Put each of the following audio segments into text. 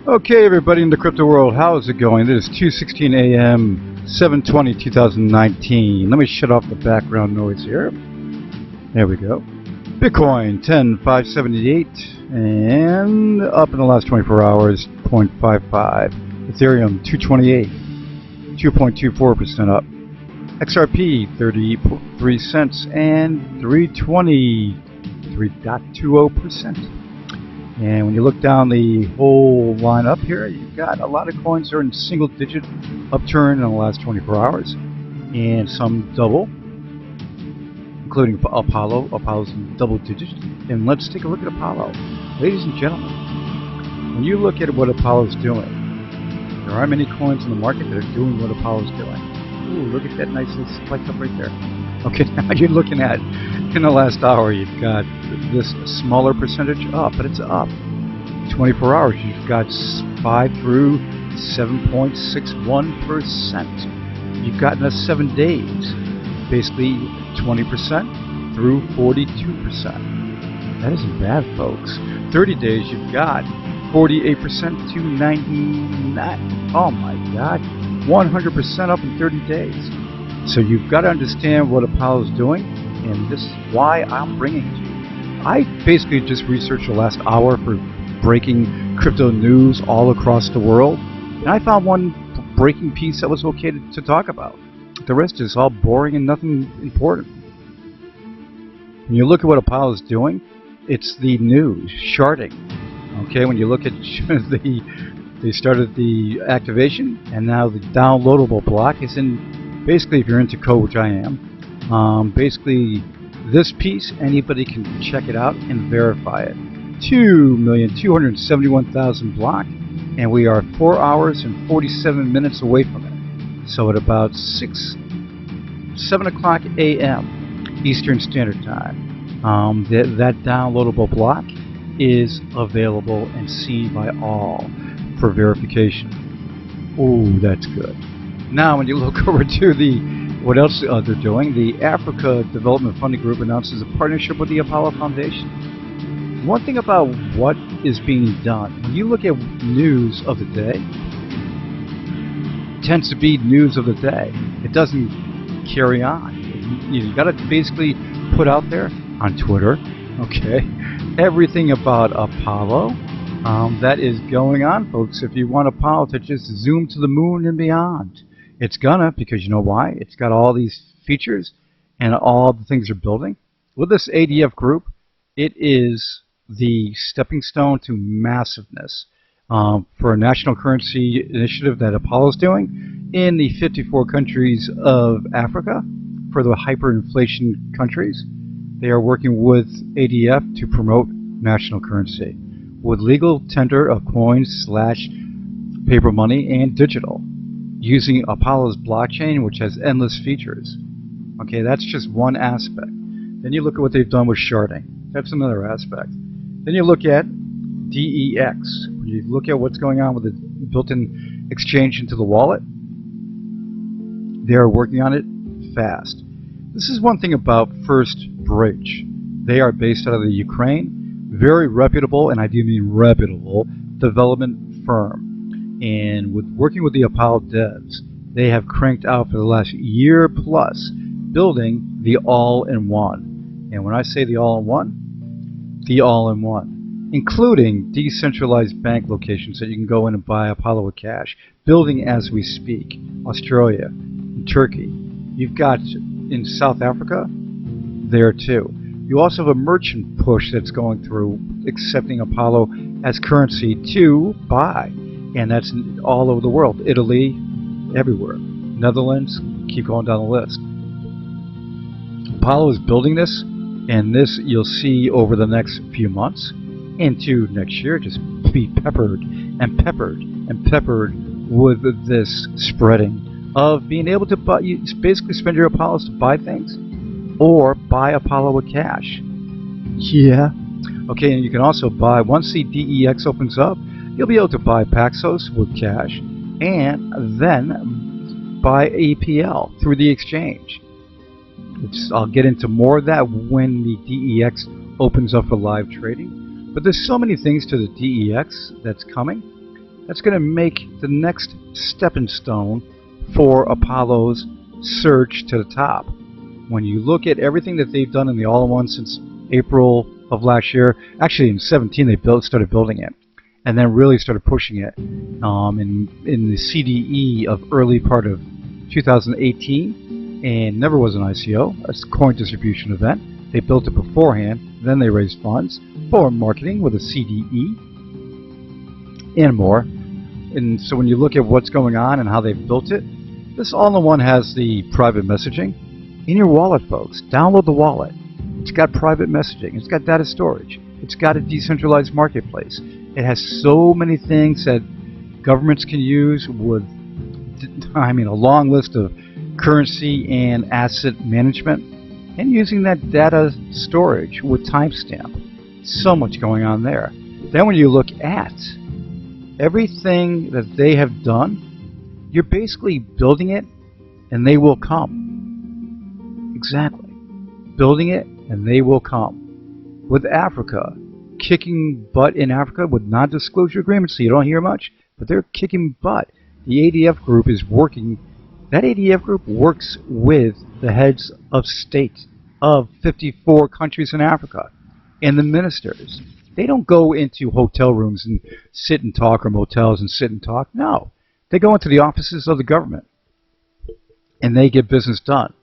Okay, everybody in the crypto world, how is it going? It is 2:16 a.m., 7/20/2019. Let me shut off the background noise here. There we go. Bitcoin 10,578 and up in the last 24 hours, 0.55. Ethereum 228, 2.24% up. XRP 33 cents and 320, 3.20%. And when you look down the whole line up here, you've got a lot of coins that are in single-digit upturn in the last 24 hours, and some double, including Apollo. Apollo's in double digits. And let's take a look at Apollo. Ladies and gentlemen, when you look at what Apollo's doing, there aren't many coins in the market that are doing what Apollo's doing. Ooh, look at that nice little spike up right there. Okay, now you're looking at, in the last hour, you've got this smaller percentage up, but it's up. 24 hours, you've got 5 through 7.61%. You've got in 7 days, basically 20% through 42%. That isn't bad, folks. 30 days, you've got 48% to 99. Oh my God, 100% up in 30 days. So you've got to understand what Apollo's doing, and this is why I'm bringing it to you. I basically just researched the last hour for breaking crypto news all across the world, and I found one breaking piece that was okay to talk about. The rest is all boring and nothing important. When you look at what Apollo's doing, it's the news, sharding. Okay, when you look at they started the activation, and now the downloadable block is in. Basically, if you're into code, which I am, basically this piece, anybody can check it out and verify it. 2,271,000 block, and we are 4 hours and 47 minutes away from it. So at about 7 o'clock a.m. Eastern Standard Time, that downloadable block is available and seen by all for verification. Ooh, that's good. Now, when you look over to what else they're doing, the Africa Development Funding Group announces a partnership with the Apollo Foundation. One thing about what is being done, when you look at news of the day, it tends to be news of the day. It doesn't carry on. You got to basically put out there on Twitter, okay, everything about Apollo that is going on, folks. If you want Apollo to just zoom to the moon and beyond, it's gonna, because you know why? It's got all these features and all the things they're building. With this ADF group, it is the stepping stone to massiveness for a national currency initiative that Apollo's doing in the 54 countries of Africa. For the hyperinflation countries, they are working with ADF to promote national currency with legal tender of coins / paper money and digital, using Apollo's blockchain, which has endless features. Okay, that's just one aspect. Then you look at what they've done with sharding. That's another aspect. Then you look at DEX. You look at what's going on with the built-in exchange into the wallet. They are working on it fast. This is one thing about First Bridge. They are based out of the Ukraine. Very reputable, and I do mean reputable, development firm. And with working with the Apollo devs, they have cranked out for the last year plus building the all-in-one. And when I say the all-in-one, including decentralized bank locations that you can go in and buy Apollo with cash, building as we speak. Australia, Turkey. You've got in South Africa there too. You also have a merchant push that's going through, accepting Apollo as currency to buy. And that's all over the world. Italy, everywhere. Netherlands, keep going down the list. Apollo is building this, and this you'll see over the next few months into next year. Just be peppered and peppered and peppered with this spreading of being able to buy, you basically spend your Apollos to buy things or buy Apollo with cash. Yeah. Okay, and you can also buy, once the DEX opens up, you'll be able to buy Paxos with cash and then buy APL through the exchange. I'll get into more of that when the DEX opens up for live trading. But there's so many things to the DEX that's coming that's going to make the next stepping stone for Apollo's surge to the top. When you look at everything that they've done in the all-in-one since April of last year, actually in 17 they started building it, and then really started pushing it in the CDE of early part of 2018, and never was an ICO, a coin distribution event. They built it beforehand, then they raised funds for marketing with a CDE and more. And so when you look at what's going on and how they've built it, this all-in-one has the private messaging in your wallet, folks. Download the wallet. It's got private messaging. It's got data storage. It's got a decentralized marketplace. It has so many things that governments can use with, I mean, a long list of currency and asset management, and using that data storage with timestamp. So much going on there. Then when you look at everything that they have done, you're basically building it and they will come. Exactly. Building it and they will come. With Africa, kicking butt in Africa with non-disclosure agreements, so you don't hear much, but they're kicking butt. The ADF group is working. That ADF group works with the heads of state of 54 countries in Africa and the ministers. They don't go into hotel rooms and sit and talk, or motels and sit and talk. No. They go into the offices of the government and they get business done.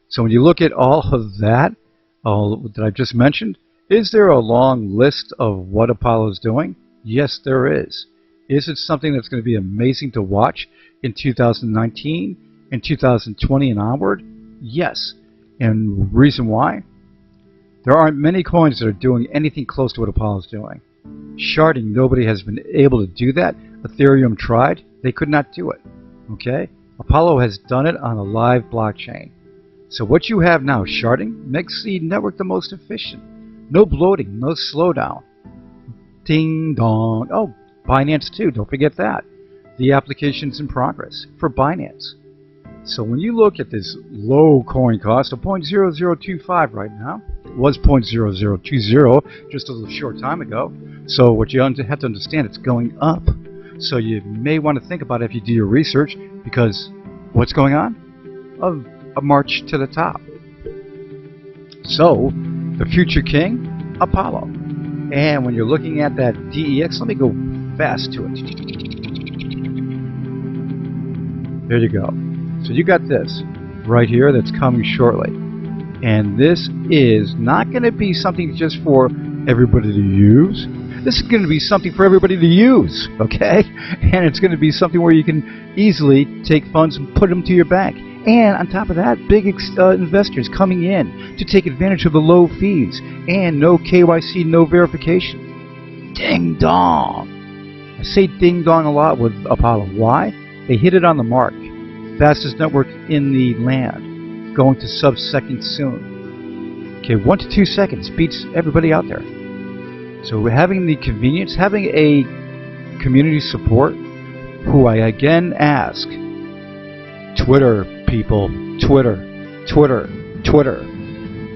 So when you look at all of that, all that I just mentioned, is there a long list of what Apollo is doing? Yes, there is. Is it something that's going to be amazing to watch in 2019 and 2020 and onward? Yes. And the reason why? There aren't many coins that are doing anything close to what Apollo is doing. Sharding, nobody has been able to do that. Ethereum tried. They could not do it. Okay? Apollo has done it on a live blockchain. So what you have now, sharding, makes the network the most efficient. No bloating, no slowdown. Ding dong. Oh, Binance too, don't forget that. The application's in progress for Binance. So when you look at this low coin cost of 0.0025 right now, it was 0.0020 just a little short time ago. So what you have to understand, it's going up. So you may want to think about it if you do your research, because what's going on? A march to the top. So the future king, Apollo. And when you're looking at that DEX, let me go fast to it. There you go. So you got this right here that's coming shortly. And this is not going to be something just for everybody to use. This is going to be something for everybody to use, okay? And it's going to be something where you can easily take funds and put them to your bank. And on top of that, big investors coming in to take advantage of the low fees and no KYC, no verification. Ding dong! I say ding dong a lot with Apollo. Why? They hit it on the mark. Fastest network in the land. Going to sub-second soon. Okay, 1 to 2 seconds beats everybody out there. So we're having the convenience, having a community support, who I again ask, Twitter people, Twitter.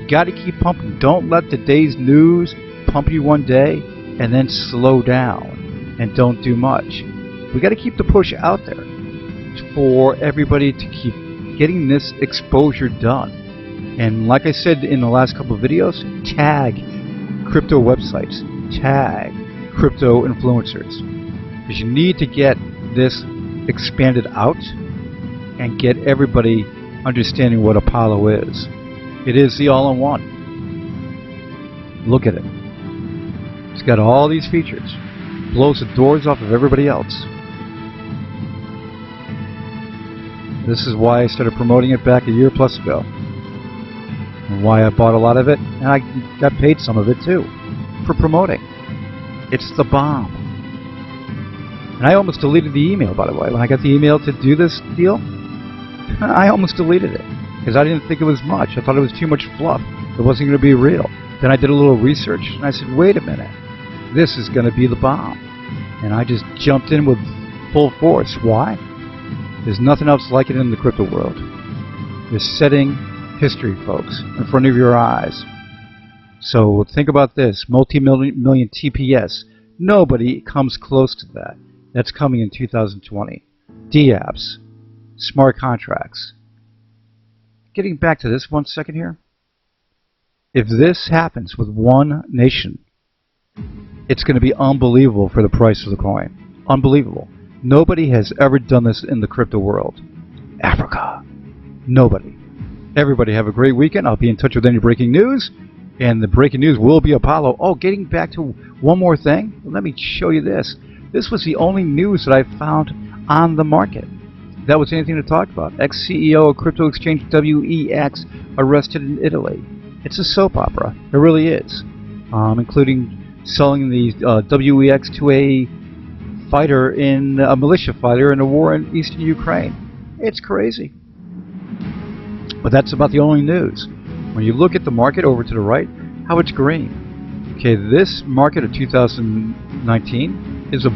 You got to keep pumping. Don't let the day's news pump you one day and then slow down and don't do much. We got to keep the push out there for everybody to keep getting this exposure done. And like I said in the last couple of videos, tag crypto websites, tag crypto influencers, because you need to get this expanded out and get everybody understanding what Apollo is. It is the all-in-one. Look at it. It's got all these features. Blows the doors off of everybody else. This is why I started promoting it back a year plus ago. And why I bought a lot of it, and I got paid some of it too, for promoting. It's the bomb. And I almost deleted the email, by the way. When I got the email to do this deal, I almost deleted it because I didn't think it was much. I thought it was too much fluff. It wasn't going to be real. Then I did a little research and I said, wait a minute, this is going to be the bomb. And I just jumped in with full force. Why? There's nothing else like it in the crypto world. You're setting history, folks, in front of your eyes. So think about this, multi-million TPS. Nobody comes close to that. That's coming in 2020. DApps, smart contracts. Getting back to this 1 second here. If this happens with one nation, it's going to be unbelievable for the price of the coin. Unbelievable. Nobody has ever done this in the crypto world. Africa. Nobody. Everybody have a great weekend. I'll be in touch with any breaking news. And the breaking news will be Apollo. Oh, getting back to one more thing. Let me show you this. This was the only news that I found on the market that was anything to talk about. Ex-CEO of crypto exchange WEX arrested in Italy. It's a soap opera. It really is. Including selling the WEX to a militia fighter in a war in eastern Ukraine. It's crazy. But that's about the only news. When you look at the market over to the right, how it's green. Okay, this market of 2019 is a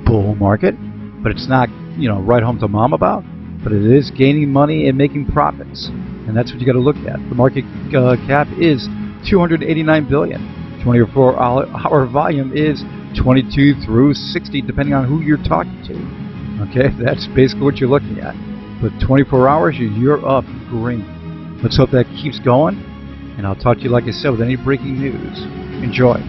bull market, but it's not, right home to mom about, but it is gaining money and making profits. And that's what you got to look at. The market cap is 289 billion. 24-hour volume is 22 through 60, depending on who you're talking to. Okay, that's basically what you're looking at. But 24 hours, you're up green. Let's hope that keeps going. And I'll talk to you, like I said, with any breaking news. Enjoy.